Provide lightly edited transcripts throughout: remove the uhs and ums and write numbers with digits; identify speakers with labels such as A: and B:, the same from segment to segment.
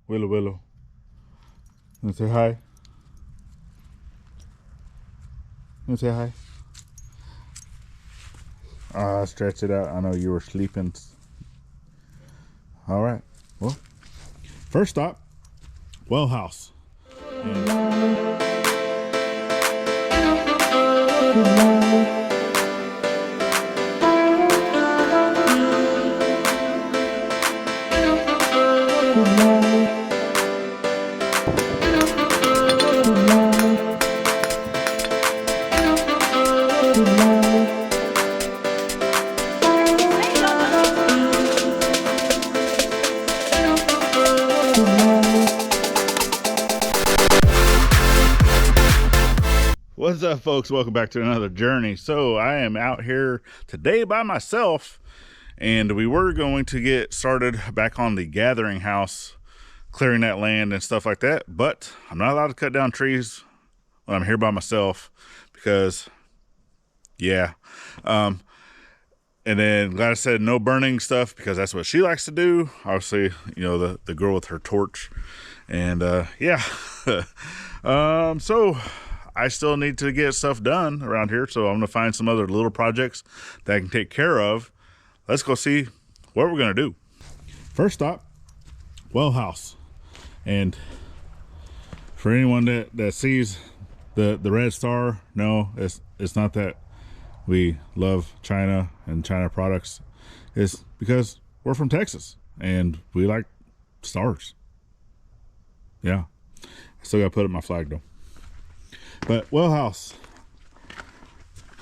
A: Willow. You say hi? You say hi? Stretch it out. I know you were sleeping. All right. Well, first stop, well house. What's up, folks? Welcome back to another journey. So I am out here today by myself, and we were going to get started back on the gathering house, clearing that land and stuff like that, but I'm not allowed to cut down trees when I'm here by myself because and then glad I said no burning stuff because that's what she likes to do. Obviously, you know, the girl with her torch. And so I still need to get stuff done around here, so I'm gonna find some other little projects that I can take care of. Let's go see what we're gonna do. First stop, well house. And for anyone that sees the red star, no, it's not that we love China and China products. It's because we're from Texas and we like stars. Yeah, I still gotta put up my flag though. But well house,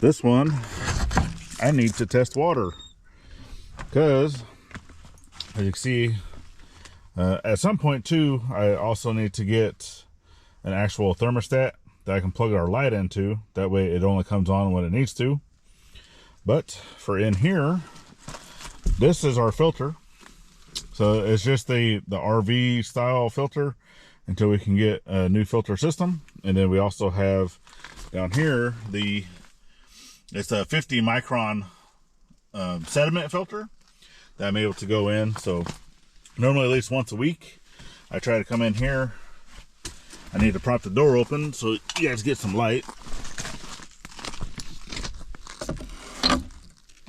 A: this one I need to test water because, as you can see, at some point too, I also need to get an actual thermostat that I can plug our light into. That way it only comes on when it needs to. But for in here, this is our filter. So it's just the RV style filter until we can get a new filter system. And then we also have down here it's a 50 micron sediment filter that I'm able to go in. So normally at least once a week I try to come in here. I need to prop the door open so you guys get some light.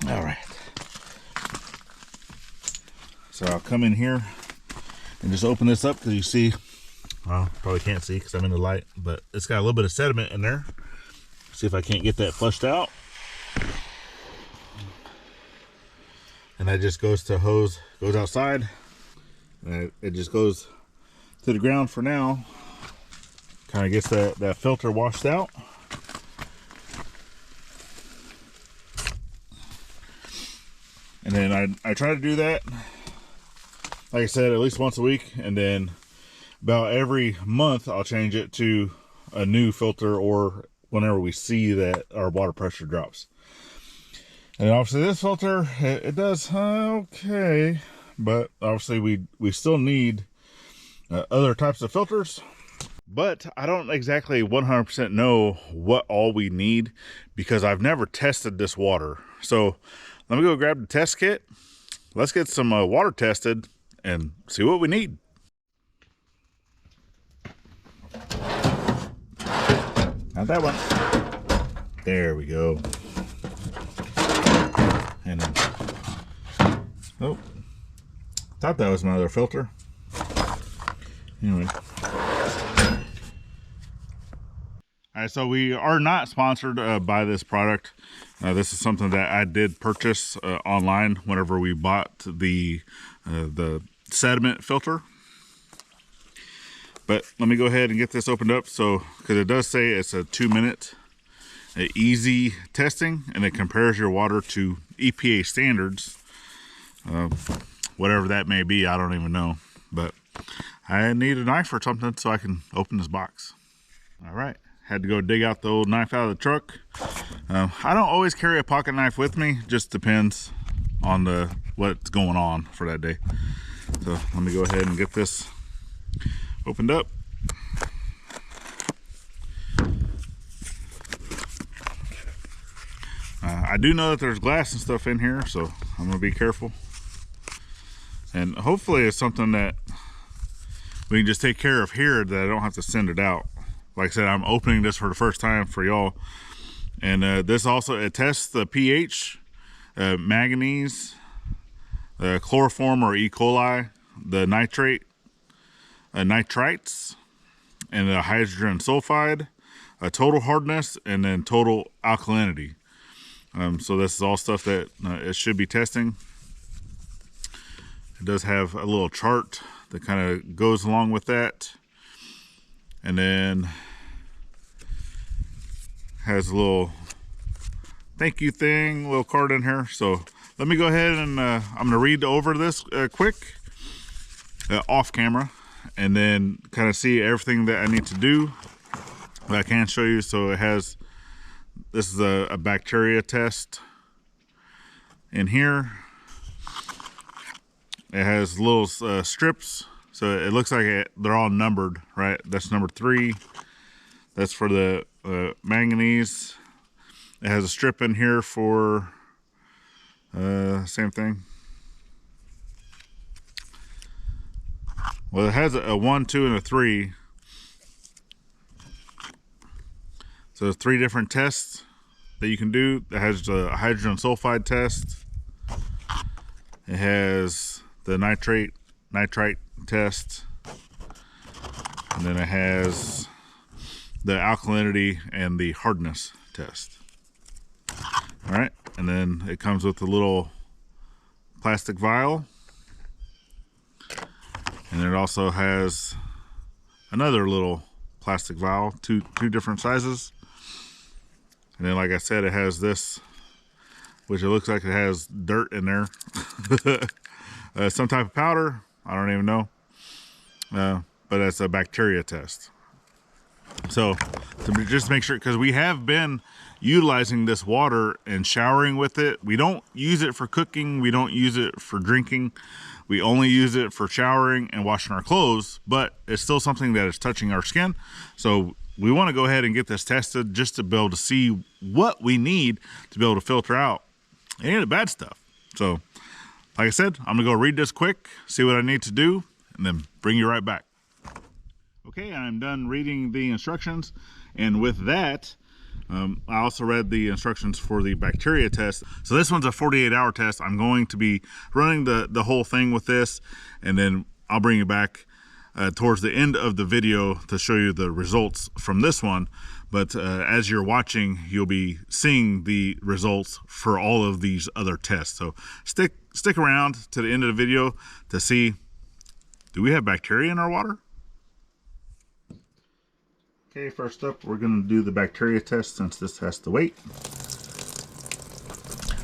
A: All right, so I'll come in here and just open this up because you see, well, probably can't see because I'm in the light, but it's got a little bit of sediment in there. See if I can't get that flushed out. And that just goes to hose, goes outside, and it just goes to the ground for now. Kind of gets that filter washed out. And then I try to do that, like I said, at least once a week, and then about every month I'll change it to a new filter, or whenever we see that our water pressure drops. And obviously this filter, it does okay, but obviously we still need other types of filters. But I don't exactly 100% know what all we need because I've never tested this water. So let me go grab the test kit. Let's get some water tested and see what we need. Not that one. There we go. And then, oh, thought that was my other filter. Anyway. All right, so we are not sponsored by this product. This is something that I did purchase online whenever we bought the sediment filter. But let me go ahead and get this opened up. So, because it does say it's a 2-minute easy testing, and it compares your water to EPA standards, whatever that may be. I don't even know, but I need a knife or something so I can open this box. All right. Had to go dig out the old knife out of the truck. I don't always carry a pocket knife with me. Just depends on what's going on for that day. So let me go ahead and get this opened up. I do know that there's glass and stuff in here, so I'm gonna be careful. And hopefully it's something that we can just take care of here that I don't have to send it out. Like I said, I'm opening this for the first time for y'all. And this also, it tests the pH, manganese, chloroform or E. coli, the nitrate, nitrites, and the hydrogen sulfide, total hardness, and then total alkalinity. So this is all stuff that it should be testing. It does have a little chart that kind of goes along with that. And then has a little thank you thing, little card in here. So let me go ahead and I'm going to read over this quick off camera, and then kind of see everything that I need to do that I can show you. So it has, this is a bacteria test in here. It has little strips, so it looks like they're all numbered, right? That's number 3. That's for the manganese. It has a strip in here for same thing. Well, it has a 1, 2, and a 3. So 3 different tests that you can do. It has the hydrogen sulfide test. It has the nitrite test. And then it has the alkalinity and the hardness test. All right, and then it comes with a little plastic vial. And it also has another little plastic vial, two different sizes. And then, like I said, it has this, which it looks like it has dirt in there. Some type of powder, I don't even know. But it's a bacteria test. So to just make sure, because we have been utilizing this water and showering with it. We don't use it for cooking. We don't use it for drinking. We only use it for showering and washing our clothes, but it's still something that is touching our skin. So we want to go ahead and get this tested just to be able to see what we need to be able to filter out any of the bad stuff. So like I said, I'm gonna go read this quick, see what I need to do, and then bring you right back. Okay, I'm done reading the instructions, and with that, I also read the instructions for the bacteria test. So this one's a 48-hour test. I'm going to be running the whole thing with this, and then I'll bring you back towards the end of the video to show you the results from this one. But as you're watching, you'll be seeing the results for all of these other tests. So stick around to the end of the video to see, do we have bacteria in our water? Okay, first up, we're going to do the bacteria test since this has to wait.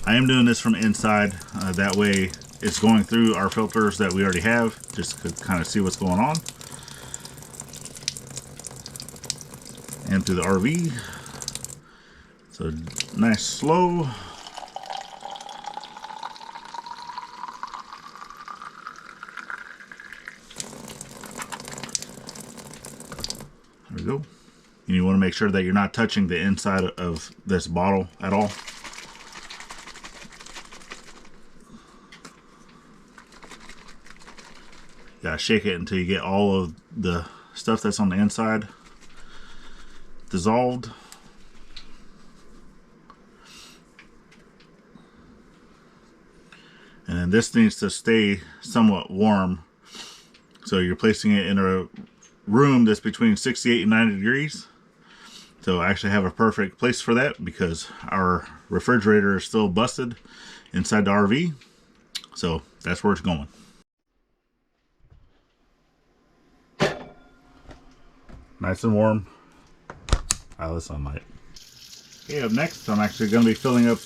A: I am doing this from inside. That way it's going through our filters that we already have, just to kind of see what's going on. And through the RV. So nice slow. There we go. And you want to make sure that you're not touching the inside of this bottle at all. You gotta shake it until you get all of the stuff that's on the inside dissolved. And then this needs to stay somewhat warm. So you're placing it in a room that's between 68 and 90 degrees. So I actually have a perfect place for that because our refrigerator is still busted inside the RV. So that's where it's going. Nice and warm. Out of the sunlight. Okay, up next, I'm actually going to be filling up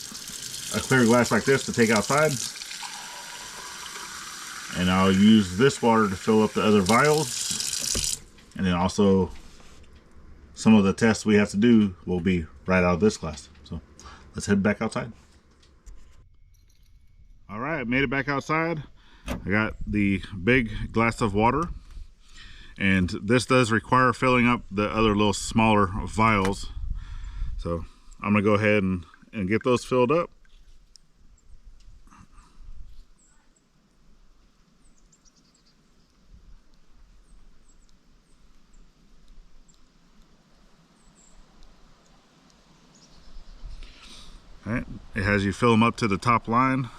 A: a clear glass like this to take outside. And I'll use this water to fill up the other vials. And then also, some of the tests we have to do will be right out of this glass. So let's head back outside. All right, made it back outside. I got the big glass of water. And this does require filling up the other little smaller vials. So I'm gonna go ahead and get those filled up. It has you fill them up to the top line.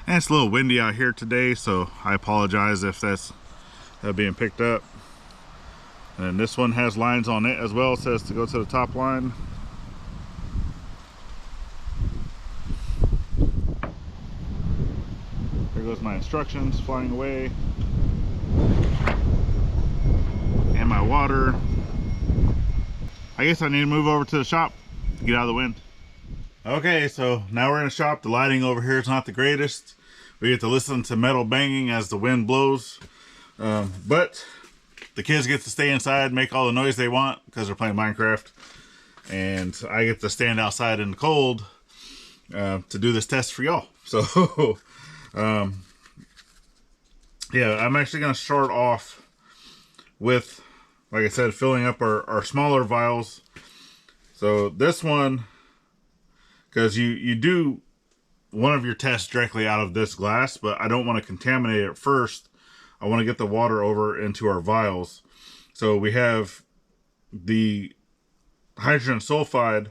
A: And it's a little windy out here today, so I apologize if that's being picked up. And this one has lines on it as well. It says to go to the top line. There goes my instructions flying away. And my water. I guess I need to move over to the shop to get out of the wind. Okay, so now we're in the shop. The lighting over here is not the greatest. We get to listen to metal banging as the wind blows. But the kids get to stay inside, make all the noise they want because they're playing Minecraft. And I get to stand outside in the cold to do this test for y'all. So, yeah, I'm actually going to start off with, like I said, filling up our smaller vials. So this one, because you do one of your tests directly out of this glass, but I don't want to contaminate it first. I want to get the water over into our vials. So we have the hydrogen sulfide.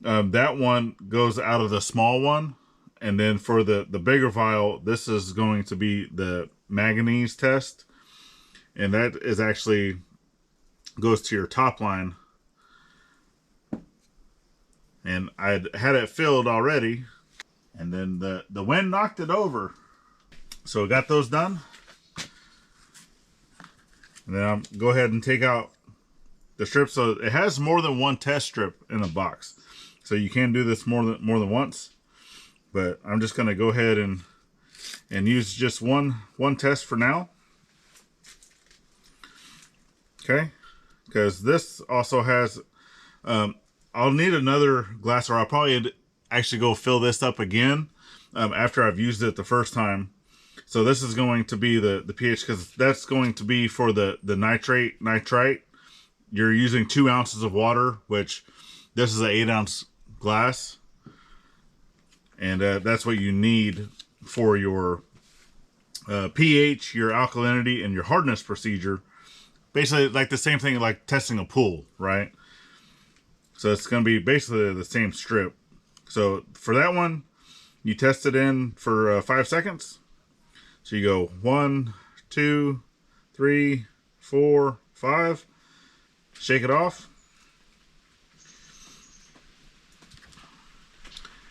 A: That one goes out of the small one. And then for the bigger vial, this is going to be the manganese test. And that is actually goes to your top line. And I had it filled already. And then the wind knocked it over. So we got those done. And then I'll go ahead and take out the strip. So it has more than one test strip in a box. So you can do this more than once. But I'm just going to go ahead and use just one test for now. Okay. Because this also has... I'll need another glass, or I'll probably actually go fill this up again after I've used it the first time. So this is going to be the pH, because that's going to be for the nitrite. You're using 2 ounces of water, which this is an 8-ounce glass. And that's what you need for your pH, your alkalinity, and your hardness procedure. Basically like the same thing like testing a pool, right? So it's going to be basically the same strip. So for that one, you test it in for 5 seconds. So you go 1, 2, 3, 4, 5. Shake it off.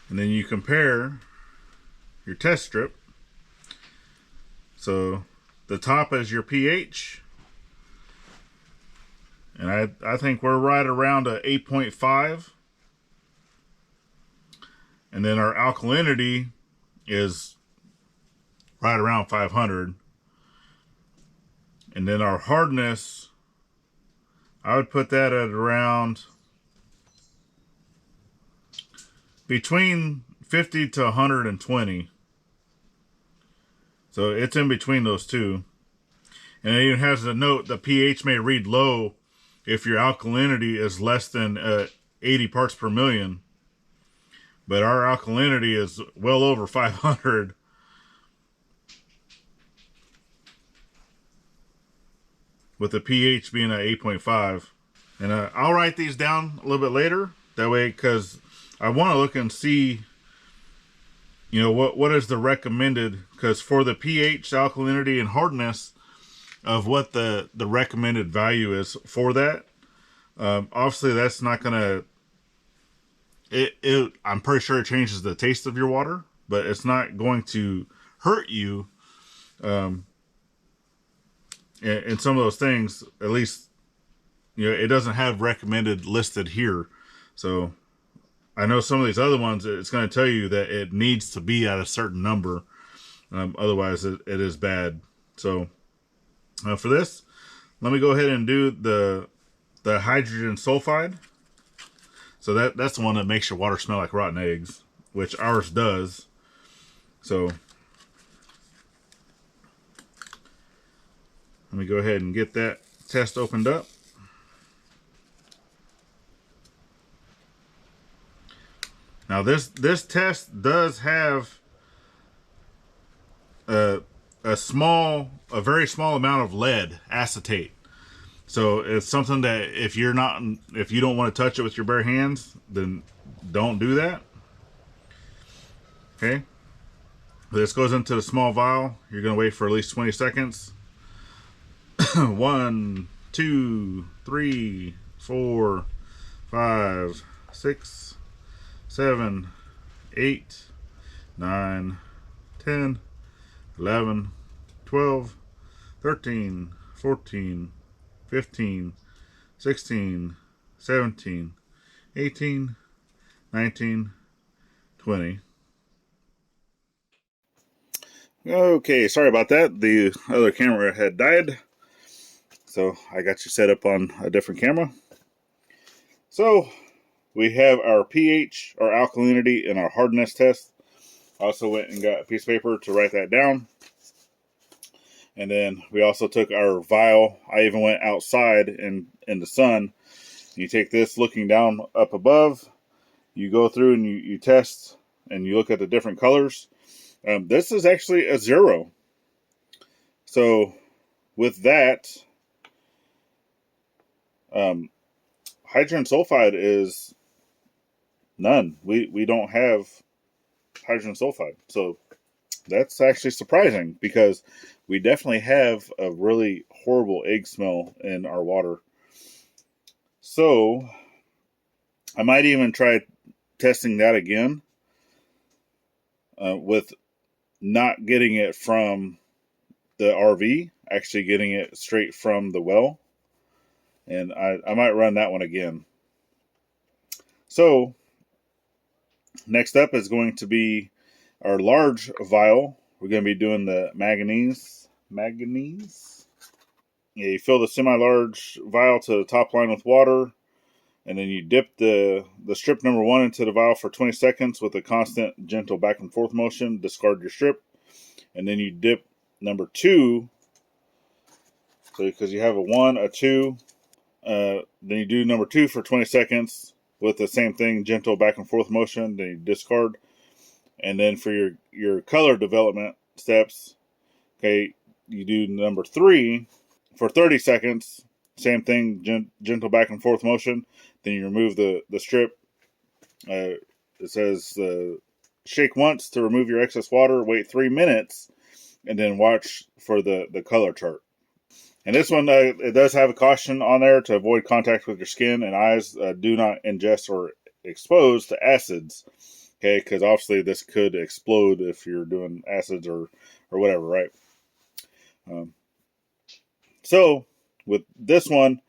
A: And then you compare your test strip. So the top is your pH. And I think we're right around a 8.5. And then our alkalinity is right around 500. And then our hardness, I would put that at around between 50 to 120. So it's in between those two. And it even has a note, the pH may read low if your alkalinity is less than 80 parts per million. But our alkalinity is well over 500. With the pH being at 8.5. And I'll write these down a little bit later. That way, because I want to look and see, you know, what is the recommended. Because for the pH, alkalinity, and hardness of what the recommended value is for that. Obviously, that's not going to... I'm pretty sure it changes the taste of your water. But it's not going to hurt you. And some of those things, at least, you know, it doesn't have recommended listed here. So I know some of these other ones, it's going to tell you that it needs to be at a certain number. Otherwise, it is bad. So for this, let me go ahead and do the hydrogen sulfide. So that's the one that makes your water smell like rotten eggs, which ours does. So let me go ahead and get that test opened up. Now this test does have a very small amount of lead acetate. So it's something that if you don't want to touch it with your bare hands, then don't do that. Okay, this goes into the small vial. You're going to wait for at least 20 seconds. 1, 2, 3, 4, 5, 6, 7, 8, 9, 10, 11, 12, 13, 14, 15, 16, 17, 18, 19, 20. Okay, sorry about that. The other camera had died, so I got you set up on a different camera. So we have our pH, our alkalinity, and our hardness test. I also went and got a piece of paper to write that down. And then we also took our vial. I even went outside in the sun. You take this looking down up above. You go through and you test and you look at the different colors. This is actually a 0. So with that, hydrogen sulfide is none. We don't have hydrogen sulfide. So that's actually surprising because we definitely have a really horrible egg smell in our water. So I might even try testing that again with not getting it from the RV, actually getting it straight from the well. And I might run that one again. So next up is going to be our large vial. We're going to be doing the manganese. Yeah, you fill the semi-large vial to the top line with water, and then you dip the strip number 1 into the vial for 20 seconds with a constant, gentle back and forth motion. Discard your strip, and then you dip number 2. So because you have a 1, a 2, then you do number 2 for 20 seconds with the same thing, gentle back and forth motion. Then you discard, and then for your color development steps, okay, you do number 3 for 30 seconds. Same thing, gentle back and forth motion. Then you remove the strip. It says shake once to remove your excess water. Wait 3 minutes, and then watch for the color chart. And this one, it does have a caution on there to avoid contact with your skin and eyes. Do not ingest or expose to acids. Okay, because obviously this could explode if you're doing acids or whatever, right? So with this one,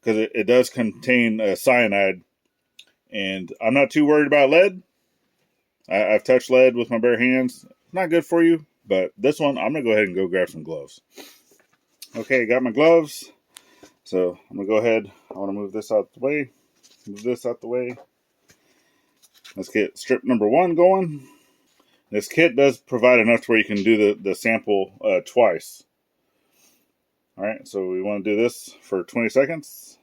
A: because it does contain cyanide, and I'm not too worried about lead. I've touched lead with my bare hands. Not good for you, but this one, I'm going to go ahead and go grab some gloves. Okay, got my gloves. So I'm going to go ahead. I want to move this out the way. Move this out the way. Let's get strip number 1 going. This kit does provide enough to where you can do the sample twice. All right, so we want to do this for 20 seconds.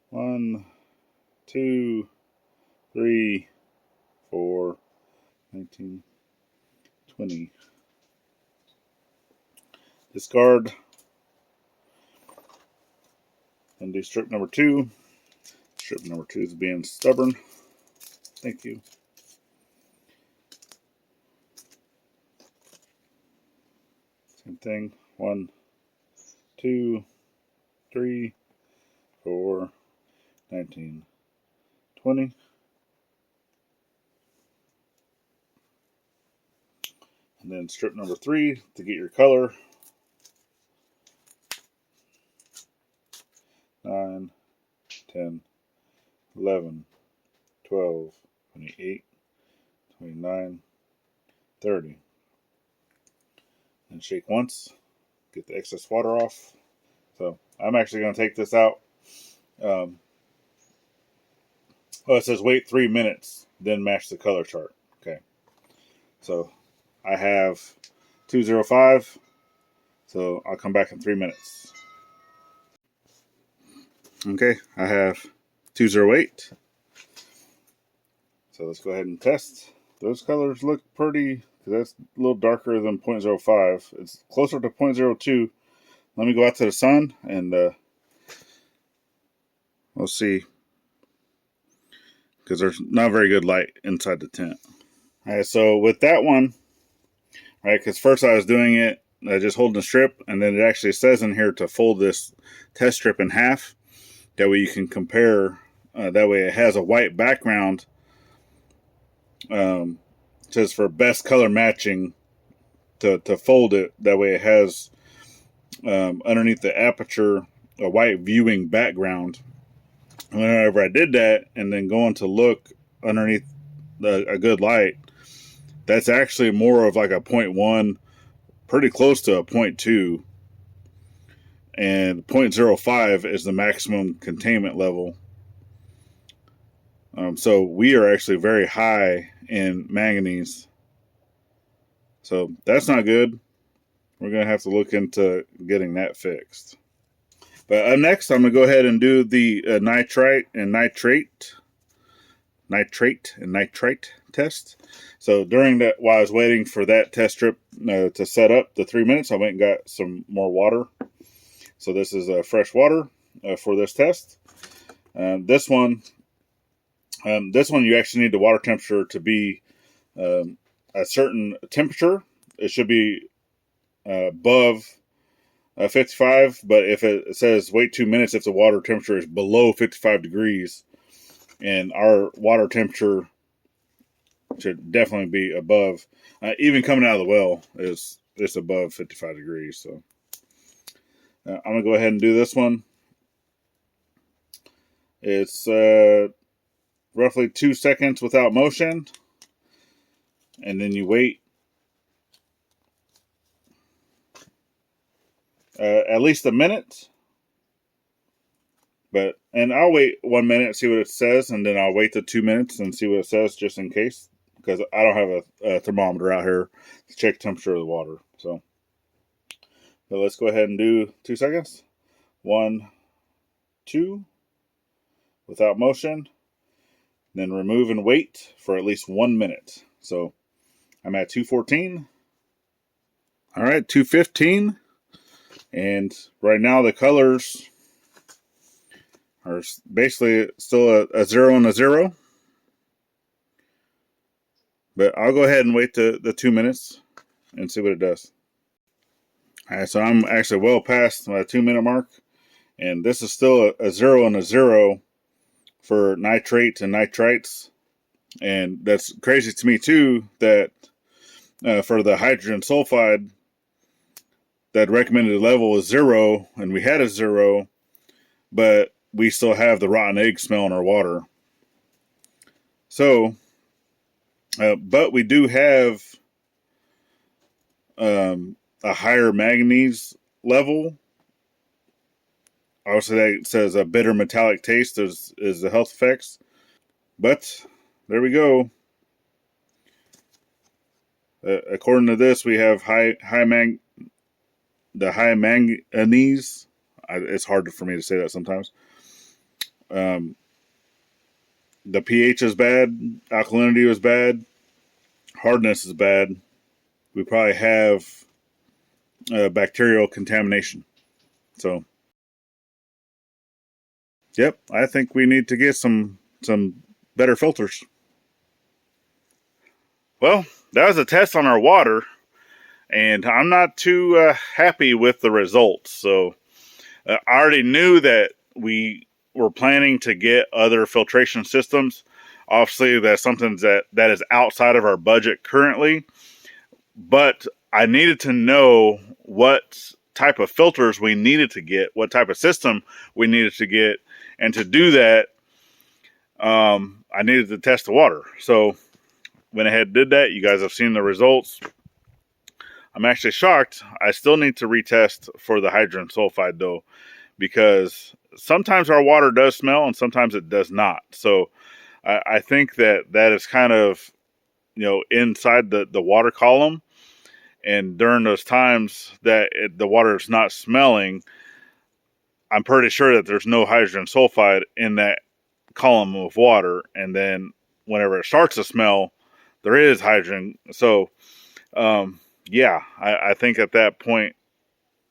A: 1, 2, 3, 4, 19, 20. Discard. And do strip number 2. Strip number 2 is being stubborn. Thank you. Same thing. 1, 2, 3, 4, 19, 20. And then strip number 3 to get your color. 9, 10, 11, 12, 28, 29, 30. And shake once. Get the excess water off. So I'm actually going to take this out. It says wait 3 minutes, then match the color chart. Okay. So I have 205. So I'll come back in 3 minutes. Okay, I have 208. So let's go ahead and test. Those colors look pretty, because that's a little darker than 0.05. It's closer to 0.02. Let me go out to the sun and we'll see. Because there's not very good light inside the tent. All right, so with that one, right, because first I was doing it just holding the strip, and then it actually says in here to fold this test strip in half. That way you can compare. That way it has a white background. Says for best color matching to fold it. That way it has underneath the aperture a white viewing background. Whenever I did that and then going to look underneath a good light, that's actually more of like a 0.1, pretty close to a 0.2, and 0.05 is the maximum containment level. So we are actually very high in manganese. So that's not good. We're going to have to look into getting that fixed. But next, I'm going to go ahead and do the nitrite and nitrate test. So during that, while I was waiting for that test strip to set up the 3 minutes, I went and got some more water. So this is fresh water for this test. This one you actually need the water temperature to be a certain temperature. It should be above 55, but if it says wait 2 minutes, if the water temperature is below 55 degrees, and our water temperature should definitely be above, even coming out of the well is just above 55 degrees. So I'm gonna go ahead and do this one. It's roughly 2 seconds without motion, and then you wait at least a minute. And I'll wait 1 minute and see what it says, and then I'll wait the 2 minutes and see what it says just in case, because I don't have a thermometer out here to check the temperature of the water. So let's go ahead and do 2 seconds. 1, 2, without motion. Then remove and wait for at least 1 minute. So I'm at 214. All right, 215. And right now the colors are basically still a 0 and a 0. But I'll go ahead and wait the 2 minutes and see what it does. All right, so I'm actually well past my 2 minute mark. And this is still a 0 and a 0 for nitrates and nitrites. And that's crazy to me too, that for the hydrogen sulfide, that recommended level is 0, and we had a 0, but we still have the rotten egg smell in our water. So, but we do have a higher manganese level. Obviously, that says a bitter metallic taste is the health effects. But there we go. According to this, we have high manganese. It's hard for me to say that sometimes. The pH is bad. Alkalinity is bad. Hardness is bad. We probably have bacterial contamination. So, yep, I think we need to get some better filters. Well, that was a test on our water, and I'm not too happy with the results. So I already knew that we were planning to get other filtration systems. Obviously, that's something that is outside of our budget currently, but I needed to know what type of filters we needed to get, what type of system we needed to get, and to do that, I needed to test the water. So went ahead and did that. You guys have seen the results. I'm actually shocked. I still need to retest for the hydrogen sulfide though, because sometimes our water does smell and sometimes it does not. So I think that is kind of, inside the water column. And during those times that the water is not smelling, I'm pretty sure that there's no hydrogen sulfide in that column of water. And then whenever it starts to smell, there is hydrogen. So, yeah, I think at that point,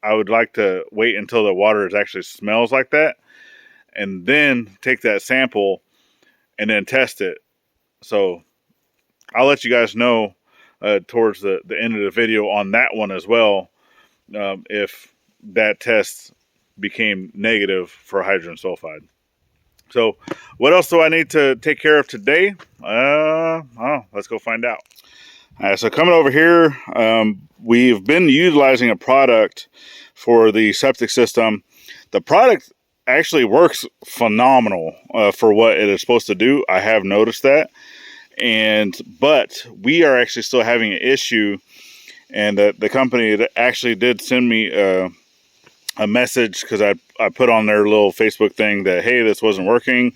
A: I would like to wait until the water actually smells like that, and then take that sample and then test it. So I'll let you guys know towards the end of the video on that one as well, if that test became negative for hydrogen sulfide. So what else do I need to take care of today? Let's go find out. All right, so coming over here, we've been utilizing a product for the septic system. The product actually works phenomenal for what it is supposed to do. I have noticed that. But we are actually still having an issue, and the company actually did send me a message, because I put on their little Facebook thing that, hey, this wasn't working.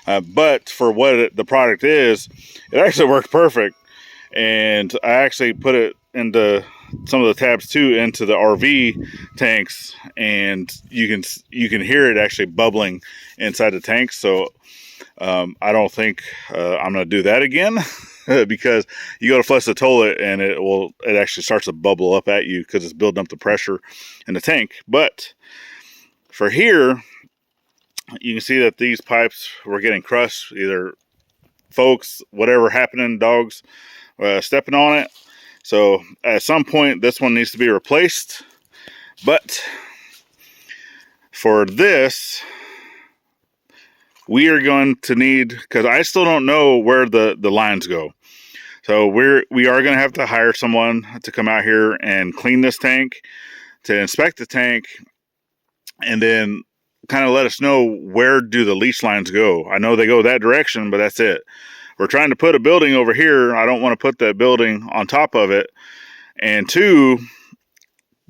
A: But for what the product is, it actually worked perfect. And I actually put it into some of the tabs too, into the RV tanks, and you can hear it actually bubbling inside the tanks. So I don't think I'm going to do that again, because you go to flush the toilet and it actually starts to bubble up at you because it's building up the pressure in the tank. But for here, you can see that these pipes were getting crushed, either folks, whatever happening, dogs stepping on it. So at some point this one needs to be replaced. But for this, we are going to need, because I still don't know where the lines go. So we are going to have to hire someone to come out here and clean this tank, to inspect the tank, and then kind of let us know where do the leach lines go. I know they go that direction, but that's it. We're trying to put a building over here. I don't want to put that building on top of it. And two,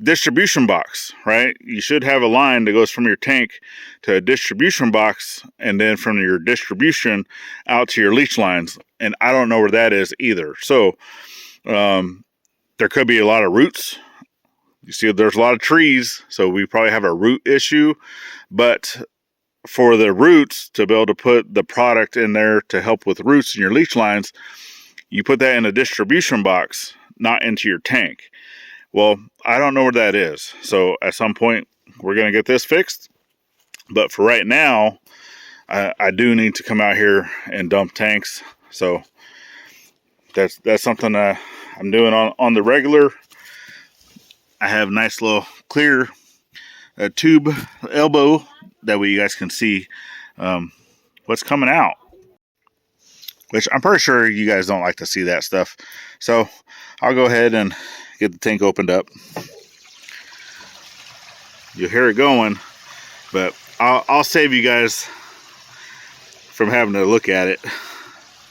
A: distribution box, right? You should have a line that goes from your tank to a distribution box, and then from your distribution out to your leach lines. And I don't know where that is either. So there could be a lot of roots. You see, there's a lot of trees, so we probably have a root issue. But for the roots, to be able to put the product in there to help with roots in your leach lines, you put that in a distribution box, not into your tank. Well, I don't know where that is. So at some point, we're going to get this fixed. But for right now, I do need to come out here and dump tanks. So that's something I'm doing on the regular. I have a nice little clear tube elbow. That way you guys can see what's coming out. Which I'm pretty sure you guys don't like to see that stuff. So I'll go ahead and get the tank opened up. You'll hear it going, but I'll save you guys from having to look at it.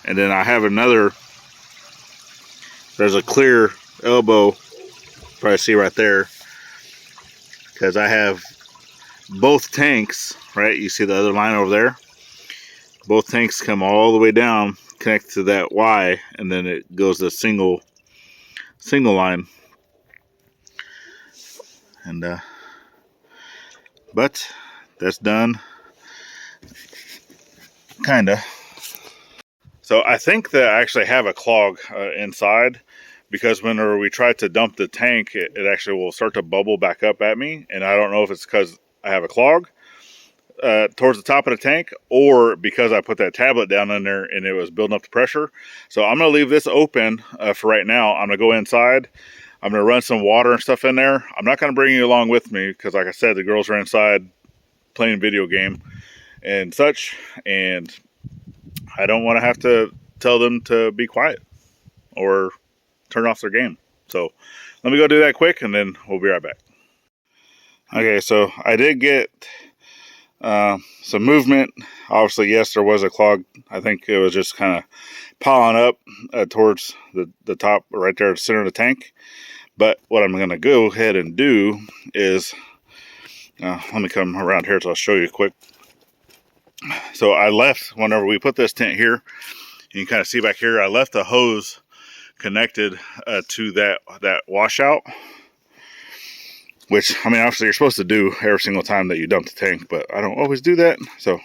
A: And then I have another, there's a clear elbow, probably see right there, because I have both tanks, right? You see the other line over there? Both tanks come all the way down, connect to that Y, and then it goes to single line. And but that's done, kinda. So I think that I actually have a clog inside, because whenever we try to dump the tank, it actually will start to bubble back up at me, and I don't know if it's because I have a clog towards the top of the tank, or because I put that tablet down in there and it was building up the pressure. So I'm going to leave this open for right now. I'm going to go inside. I'm going to run some water and stuff in there. I'm not going to bring you along with me, because like I said, the girls are inside playing video game and such, and I don't want to have to tell them to be quiet or turn off their game. So let me go do that quick, and then we'll be right back. Okay, so I did get some movement. Obviously, yes, there was a clog. I think it was just kind of piling up towards the top right there at the center of the tank. But what I'm going to go ahead and do is, let me come around here so I'll show you quick. So I left, whenever we put this tent here, you can kind of see back here, I left the hose connected to that washout. Which, I mean, obviously you're supposed to do every single time that you dump the tank, but I don't always do that. So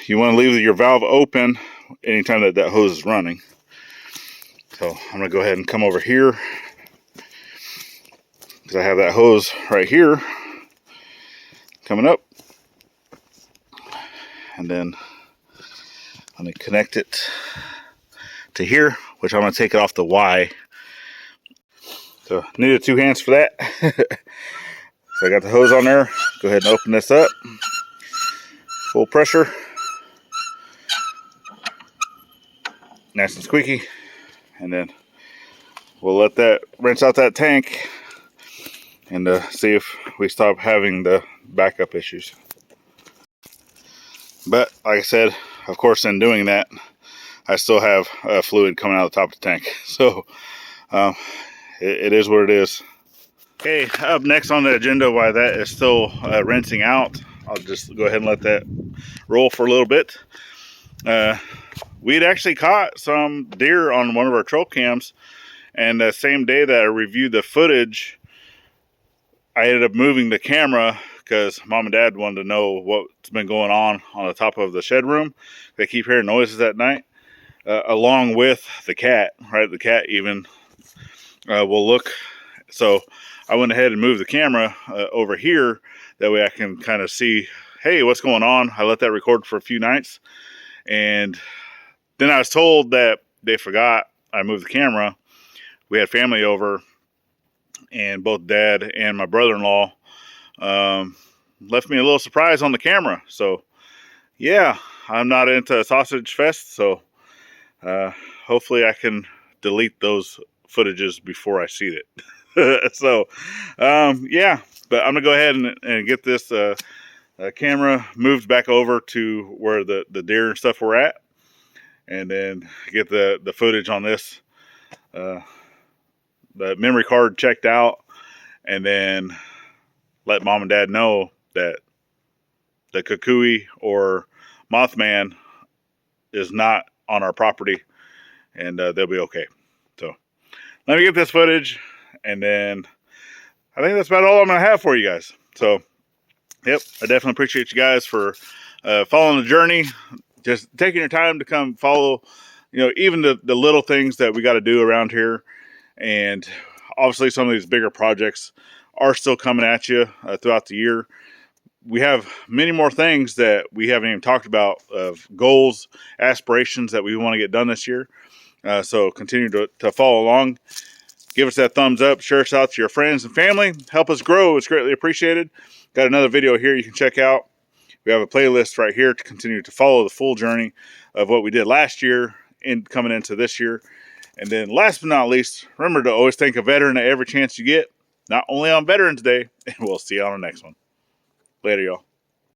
A: you want to leave your valve open anytime that hose is running. So I'm going to go ahead and come over here, because I have that hose right here coming up. And then let me connect it to here, which I'm going to take it off the Y. So needed 2 hands for that. So I got the hose on there. Go ahead and open this up. Full pressure. Nice and squeaky. And then we'll let that rinse out that tank and see if we stop having the backup issues. But like I said, of course, in doing that, I still have fluid coming out of the top of the tank. So it is what it is. Okay, up next on the agenda, while that is still rinsing out, I'll just go ahead and let that roll for a little bit. We'd actually caught some deer on one of our trail cams, and the same day that I reviewed the footage, I ended up moving the camera because Mom and Dad wanted to know what's been going on the top of the shed room. They keep hearing noises at night, along with the cat, right? The cat even will look. So I went ahead and moved the camera over here. That way I can kind of see, hey, what's going on? I let that record for a few nights. And then I was told that they forgot I moved the camera. We had family over, and both Dad and my brother-in-law left me a little surprise on the camera. So yeah, I'm not into sausage fest, so hopefully I can delete those footages before I see it. So yeah, but I'm gonna go ahead and get this camera moved back over to where the deer and stuff were at, and then get the footage on this, the memory card checked out, and then let Mom and Dad know that the kukui or Mothman is not on our property, and they'll be okay. So let me get this footage, and then I think that's about all I'm going to have for you guys. So, yep, I definitely appreciate you guys for following the journey, just taking your time to come follow, even the little things that we got to do around here. And obviously some of these bigger projects are still coming at you throughout the year. We have many more things that we haven't even talked about, of goals, aspirations that we want to get done this year. So continue to follow along. Give us that thumbs up. Share us out to your friends and family. Help us grow. It's greatly appreciated. Got another video here you can check out. We have a playlist right here to continue to follow the full journey of what we did last year and coming into this year. And then last but not least, remember to always thank a veteran at every chance you get. Not only on Veterans Day. And we'll see you on the next one. Later, y'all.